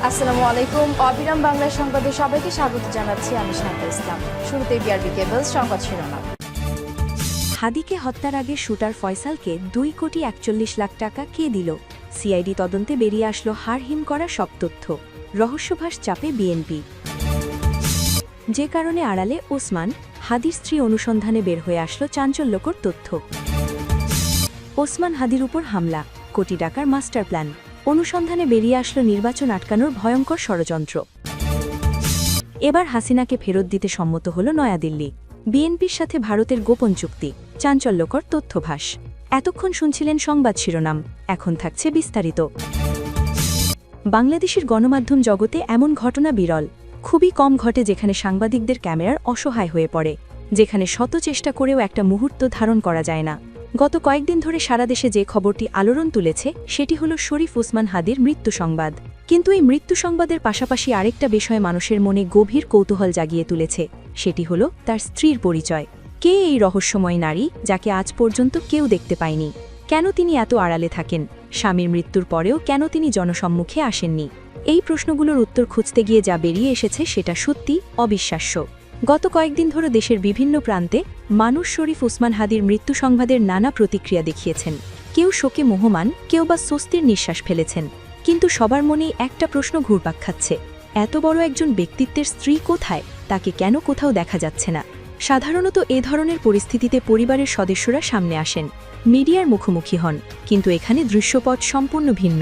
আসসালামু আলাইকুম। অবিরাম বাংলা সংবাদে সবাইকে স্বাগত জানাচ্ছি আমি শান্তা ইসলাম। শুরুতে বিআরবি কেবলস সংবাদ শিরোনাম। হাদিকে হত্যার আগে শুটার ফয়সালকে 2,41,00,000 টাকা কে দিল? সিআইডি তদন্তে বেরিয়ে আসলো হাড়হিম করা সব তথ্য। রহস্যভাস চাপে বিএনপি। যে কারণে আড়ালে ওসমান হাদির স্ত্রী অনুসন্ধানে বের হয়ে আসলো চাঞ্চল্যকর তথ্য। ওসমান হাদির উপর হামলা, কোটি টাকার মাস্টার প্ল্যান। অনুসন্ধানে বেরিয়ে আসলো নির্বাচন আটকানোর ভয়ঙ্কর ষড়যন্ত্র। এবার হাসিনাকে ফেরত দিতে সম্মত হল নয়াদিল্লি। বিএনপির সাথে ভারতের গোপন চুক্তি, চাঞ্চল্যকর তথ্যভাস। এতক্ষণ শুনছিলেন সংবাদ শিরোনাম, এখন থাকছে বিস্তারিত। বাংলাদেশের গণমাধ্যম জগতে এমন ঘটনা বিরল। খুবই কম ঘটে যেখানে সাংবাদিকদের ক্যামেরার অসহায় হয়ে পড়ে, যেখানে শত চেষ্টা করেও একটা মুহূর্ত ধারণ করা যায় না। গত কয়েকদিন ধরে সারা দেশে যে খবরটি আলোড়ন তুলেছে সেটি হল শরীফ ওসমান হাদির মৃত্যু সংবাদ। কিন্তু এই মৃত্যু সংবাদের পাশাপাশি আরেকটা বিষয় মানুষের মনে গভীর কৌতূহল জাগিয়ে তুলেছে, সেটি হল তার স্ত্রীর পরিচয়। কে এই রহস্যময় নারী যাকে আজ পর্যন্ত কেউ দেখতে পায়নি? কেন তিনি এত আড়ালে থাকেন? স্বামীর মৃত্যুর পরেও কেন তিনি জনসম্মুখে আসেননি? এই প্রশ্নগুলোর উত্তর খুঁজতে গিয়ে যা বেরিয়ে এসেছে সেটা সত্যি অবিশ্বাস্য। গত কয়েকদিন ধরে দেশের বিভিন্ন প্রান্তে মানুষ শরীফ ওসমান হাদির মৃত্যু সংবাদের নানা প্রতিক্রিয়া দেখিয়েছেন। কেউ শোকে মোহমান, কেউ বা স্বস্তির নিঃশ্বাস ফেলেছেন। কিন্তু সবার মনেই একটা প্রশ্ন ঘুরপাক খাচ্ছে, এত বড় একজন ব্যক্তিত্বের স্ত্রী কোথায়? তাকে কেন কোথাও দেখা যাচ্ছে না? সাধারণত এ ধরনের পরিস্থিতিতে পরিবারের সদস্যরা সামনে আসেন, মিডিয়ার মুখোমুখি হন, কিন্তু এখানে দৃশ্যপট সম্পূর্ণ ভিন্ন।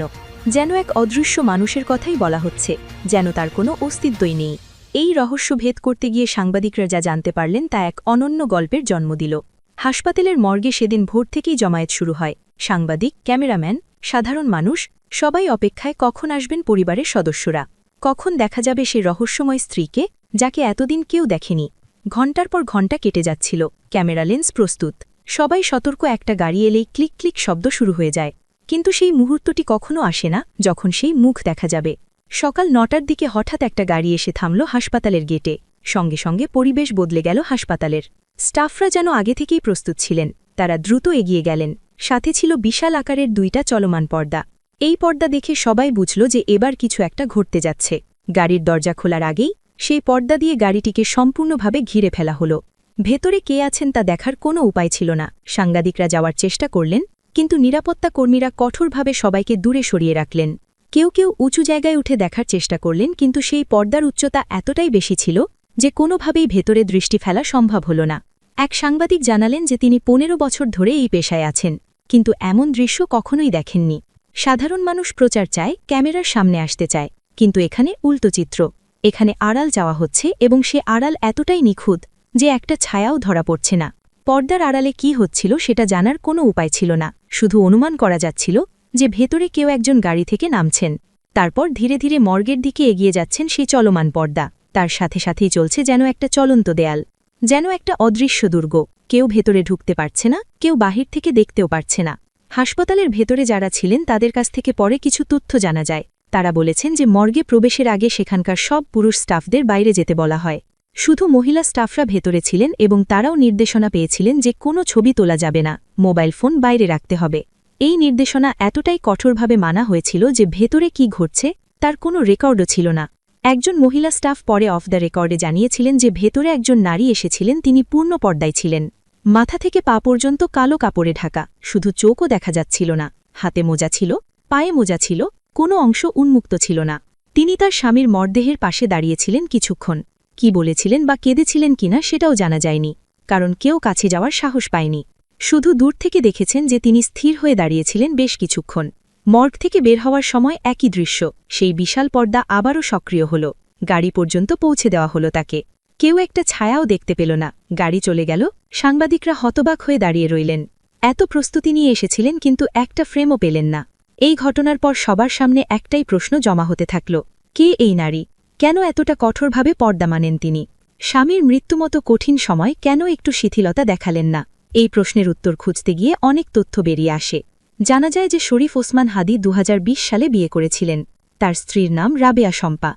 যেন এক অদৃশ্য মানুষের কথাই বলা হচ্ছে, যেন তার কোনো অস্তিত্বই নেই। এই রহস্য ভেদ করতে গিয়ে সাংবাদিকরা যা জানতে পারলেন তা এক অনন্য গল্পের জন্ম দিল। হাসপাতালের মর্গে সেদিন ভোর থেকেই জমায়েত শুরু হয়। সাংবাদিক, ক্যামেরাম্যান, সাধারণ মানুষ সবাই অপেক্ষায় কখন আসবেন পরিবারের সদস্যরা, কখন দেখা যাবে সেই রহস্যময় স্ত্রীকে যাকে এতদিন কেউ দেখেনি। ঘণ্টার পর ঘণ্টা কেটে যাচ্ছিল, ক্যামেরা লেন্স প্রস্তুত, সবাই সতর্ক। একটা গাড়ি এলেই ক্লিক ক্লিক শব্দ শুরু হয়ে যায়। কিন্তু সেই মুহূর্তটি কখনো আসে না যখন সেই মুখ দেখা যাবে। সকাল 9টার দিকে হঠাৎ একটা গাড়ি এসে থামল হাসপাতালের গেটে। সঙ্গে সঙ্গে পরিবেশ বদলে গেল হাসপাতালের। স্টাফরা যেন আগে থেকেই প্রস্তুত ছিলেন, তারা দ্রুত এগিয়ে গেলেন। সাথে ছিল বিশাল আকারের 2টা চলমান পর্দা। এই পর্দা দেখে সবাই বুঝল যে এবার কিছু একটা ঘটতে যাচ্ছে। গাড়ির দরজা খোলার আগেই সেই পর্দা দিয়ে গাড়িটিকে সম্পূর্ণভাবে ঘিরে ফেলা হল। ভেতরে কে আছেন তা দেখার কোনো উপায় ছিল না। সাংবাদিকরা যাওয়ার চেষ্টা করলেন, কিন্তু নিরাপত্তা কর্মীরা কঠোরভাবে সবাইকে দূরে সরিয়ে রাখলেন। কেউ কেউ উঁচু জায়গায় উঠে দেখার চেষ্টা করলেন, কিন্তু সেই পর্দার উচ্চতা এতটাই বেশি ছিল যে কোনোভাবেই ভেতরে দৃষ্টি ফেলা সম্ভব হল না। এক সাংবাদিক জানালেন যে তিনি 15 বছর ধরে এই পেশায় আছেন, কিন্তু এমন দৃশ্য কখনোই দেখেননি। সাধারণ মানুষ প্রচার চায়, ক্যামেরার সামনে আসতে চায়, কিন্তু এখানে উল্টো চিত্র। এখানে আড়াল যাওয়া হচ্ছে, এবং সে আড়াল এতটাই নিখুঁত যে একটা ছায়াও ধরা পড়ছে না। পর্দার আড়ালে কি হচ্ছিল সেটা জানার কোনো উপায় ছিল না, শুধু অনুমান করা যাচ্ছিল যে ভেতরে কেউ একজন গাড়ি থেকে নামছেন। তারপর ধীরে ধীরে মর্গের দিকে এগিয়ে যাচ্ছেন সেই চলমান পর্দা। তার সাথে সাথেই চলছে যেন একটা চলন্ত দেয়াল, যেন একটা অদৃশ্য দুর্গ। কেউ ভেতরে ঢুকতে পারছে না, কেউ বাহির থেকে দেখতেও পারছে না। হাসপাতালের ভেতরে যারা ছিলেন তাদের কাছ থেকে পরে কিছু তথ্য জানা যায়। তারা বলেছেন যে মর্গে প্রবেশের আগে সেখানকার সব পুরুষ স্টাফদের বাইরে যেতে বলা হয়। শুধু মহিলা স্টাফরা ভেতরে ছিলেন, এবং তারাও নির্দেশনা পেয়েছিলেন যে কোনো ছবি তোলা যাবে না, মোবাইল ফোন বাইরে রাখতে হবে। এই নির্দেশনা এতটাই কঠোরভাবে মানা হয়েছিল যে ভেতরে কি ঘটছে তার কোনো রেকর্ডও ছিল না। একজন মহিলা স্টাফ পরে অফ দ্য রেকর্ডে জানিয়েছিলেন যে ভেতরে একজন নারী এসেছিলেন, তিনি পূর্ণ পর্দায় ছিলেন। মাথা থেকে পা পর্যন্ত কালো কাপড়ে ঢাকা, শুধু চোখও দেখা যাচ্ছিল না। হাতে মোজা ছিল, পায়ে মোজা ছিল, কোনো অংশ উন্মুক্ত ছিল না। তিনি তার স্বামীর মরদেহের পাশে দাঁড়িয়েছিলেন কিছুক্ষণ। কি বলেছিলেন বা কেঁদেছিলেন কিনা সেটাও জানা যায়নি, কারণ কেউ কাছে যাওয়ার সাহস পায়নি। শুধু দূর থেকে দেখেছেন যে তিনি স্থির হয়ে দাঁড়িয়েছিলেন বেশ কিছুক্ষণ। মর্গ থেকে বের হওয়ার সময় একই দৃশ্য, সেই বিশাল পর্দা আবারও সক্রিয় হল। গাড়ি পর্যন্ত পৌঁছে দেওয়া হল তাকে। কেউ একটা ছায়াও দেখতে পেল না। গাড়ি চলে গেল, সাংবাদিকরা হতবাক হয়ে দাঁড়িয়ে রইলেন। এত প্রস্তুতি নিয়ে এসেছিলেন, কিন্তু একটা ফ্রেমও পেলেন না। এই ঘটনার পর সবার সামনে একটাই প্রশ্ন জমা হতে থাকল, কে এই নারী? কেন এতটা কঠোরভাবে পর্দা মানেন তিনি? স্বামীর মৃত্যুমতো কঠিন সময় কেন একটু শিথিলতা দেখালেন না? এই প্রশ্নের উত্তর খুঁজতে গিয়ে অনেক তথ্য বেরিয়ে আসে। জানা যায় যে শরীফ ওসমান হাদি 2020 সালে বিয়ে করেছিলেন। তার স্ত্রীর নাম রাবেয়া শম্পা।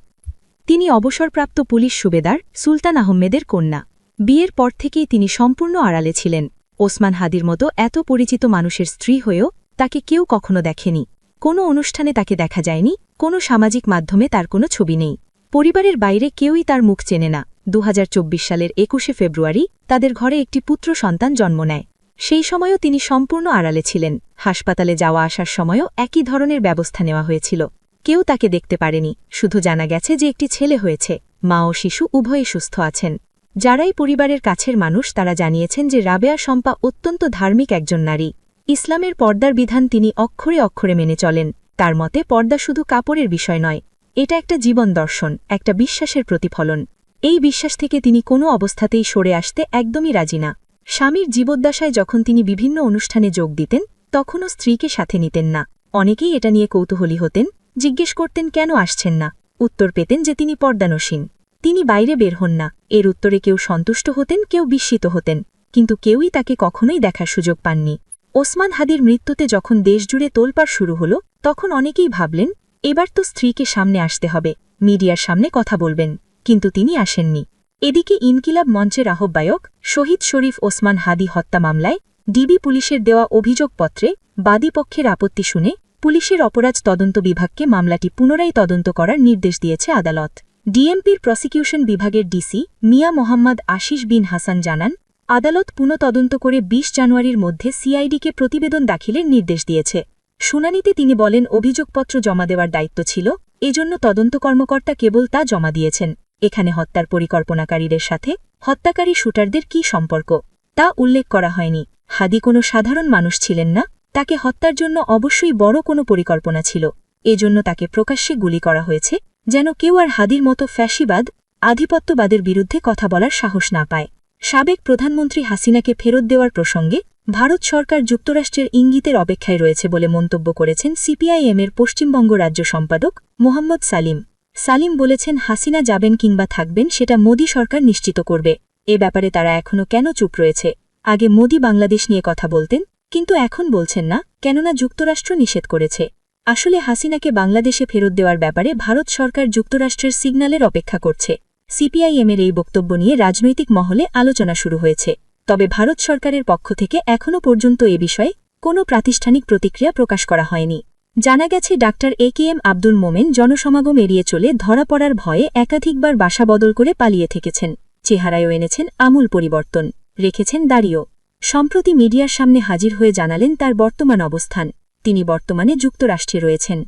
তিনি অবসরপ্রাপ্ত পুলিশ সুবেদার সুলতান আহমেদের কন্যা। বিয়ের পর থেকেই তিনি সম্পূর্ণ আড়ালে ছিলেন। ওসমান হাদির মতো এত পরিচিত মানুষের স্ত্রী হয়েও তাকে কেউ কখনো দেখেনি। কোনো অনুষ্ঠানে তাকে দেখা যায়নি, কোনো সামাজিক মাধ্যমে তার কোনো ছবি নেই। পরিবারের বাইরে কেউই তার মুখ চেনে না। 2024 সালের 21শে ফেব্রুয়ারি তাদের ঘরে একটি পুত্র সন্তান জন্ম নেয়। সেই সময়ও তিনি সম্পূর্ণ আড়ালে ছিলেন। হাসপাতালে যাওয়া আসার সময়ও একই ধরনের ব্যবস্থা নেওয়া হয়েছিল। কেউ তাকে দেখতে পারেনি, শুধু জানা গেছে যে একটি ছেলে হয়েছে। মা ও শিশু উভয়ই সুস্থ আছেন। যারাই পরিবারের কাছের মানুষ তারা জানিয়েছেন যে রাবেয়া শম্পা অত্যন্ত ধার্মিক একজন নারী। ইসলামের পর্দার বিধান তিনি অক্ষরে অক্ষরে মেনে চলেন। তার মতে পর্দা শুধু কাপড়ের বিষয় নয়, এটা একটা জীবন দর্শন, একটা বিশ্বাসের প্রতিফলন। এই বিশ্বাস থেকে তিনি কোনো অবস্থাতেই সরে আসতে একদমই রাজি না। স্বামীর জীবদ্দশায় যখন তিনি বিভিন্ন অনুষ্ঠানে যোগ দিতেন তখনও স্ত্রীকে সাথে নিতেন না। অনেকেই এটা নিয়ে কৌতূহলী হতেন, জিজ্ঞেস করতেন কেন আসছেন না। উত্তর পেতেন যে তিনি পর্দানসীন, তিনি বাইরে বের হন না। এর উত্তরে কেউ সন্তুষ্ট হতেন, কেউ বিস্মিত হতেন, কিন্তু কেউই তাকে কখনোই দেখার সুযোগ পাননি। ওসমান হাদির মৃত্যুতে যখন দেশজুড়ে তোলপাড় শুরু হল তখন অনেকেই ভাবলেন এবার তো স্ত্রীকে সামনে আসতে হবে, মিডিয়ার সামনে কথা বলবেন, কিন্তু তিনি আসেননি। এদিকে ইনকিলাব মঞ্চের আহ্বায়ক শহীদ শরীফ ওসমান হাদি হত্যা মামলায় ডিবি পুলিশের দেওয়া অভিযোগপত্রে বাদীপক্ষের আপত্তি শুনে পুলিশের অপরাধ তদন্ত বিভাগকে মামলাটি পুনরায় তদন্ত করার নির্দেশ দিয়েছে আদালত। ডিএমপির প্রসিকিউশন বিভাগের ডিসি মিয়া মোহাম্মদ আশিস বিন হাসান জানান, আদালত পুনঃতদন্ত করে ২০ জানুয়ারির মধ্যে সিআইডিকে প্রতিবেদন দাখিলের নির্দেশ দিয়েছে। শুনানিতে তিনি বলেন অভিযোগপত্র জমা দেওয়ার দায়িত্ব ছিল, এজন্য তদন্ত কর্মকর্তা কেবল তা জমা দিয়েছেন। এখানে হত্যার পরিকল্পনাকারীদের সাথে হত্যাকারী শুটারদের কী সম্পর্ক তা উল্লেখ করা হয়নি। হাদি কোনো সাধারণ মানুষ ছিলেন না, তাকে হত্যার জন্য অবশ্যই বড় কোনো পরিকল্পনা ছিল। এজন্য তাকে প্রকাশ্যে গুলি করা হয়েছে, যেন কেউ আর হাদির মতো ফ্যাসিবাদ, আধিপত্যবাদের বিরুদ্ধে কথা বলার সাহস না পায়। সাবেক প্রধানমন্ত্রী হাসিনাকে ফেরত দেওয়ার প্রসঙ্গে ভারত সরকার যুক্তরাষ্ট্রের ইঙ্গিতের অপেক্ষায় রয়েছে বলে মন্তব্য করেছেন সিপিআইএমের পশ্চিমবঙ্গ রাজ্য সম্পাদক মোহাম্মদ সালিম। সালিম বলেছেন, হাসিনা যাবেন কিংবা থাকবেন সেটা মোদি সরকার নিশ্চিত করবে। এ ব্যাপারে তারা এখনও কেন চুপ রয়েছে? আগে মোদি বাংলাদেশ নিয়ে কথা বলতেন, কিন্তু এখন বলছেন না, কেননা যুক্তরাষ্ট্র নিষেধ করেছে। আসলে হাসিনাকে বাংলাদেশে ফেরত দেওয়ার ব্যাপারে ভারত সরকার যুক্তরাষ্ট্রের সিগন্যালের অপেক্ষা করছে। সিপিআইএমের এই বক্তব্য নিয়ে রাজনৈতিক মহলে আলোচনা শুরু হয়েছে। তবে ভারত সরকারের পক্ষ থেকে এখনও পর্যন্ত এ বিষয়ে কোনো প্রাতিষ্ঠানিক প্রতিক্রিয়া প্রকাশ করা হয়নি। জানা গেছে ডাক্তার একেএম আব্দুল মোমেন জনসমাগম এড়িয়ে চলে ধরা পড়ার ভয়ে একাধিকবার বাসা বদল করে পালিয়ে থেকেছেন। চেহারায়ও এনেছেন আমূল পরিবর্তন, রেখেছেন দাড়িও। সম্প্রতি মিডিয়ার সামনে হাজির হয়ে জানালেন তার বর্তমান অবস্থান। তিনি বর্তমানে যুক্তরাষ্ট্রে রয়েছেন।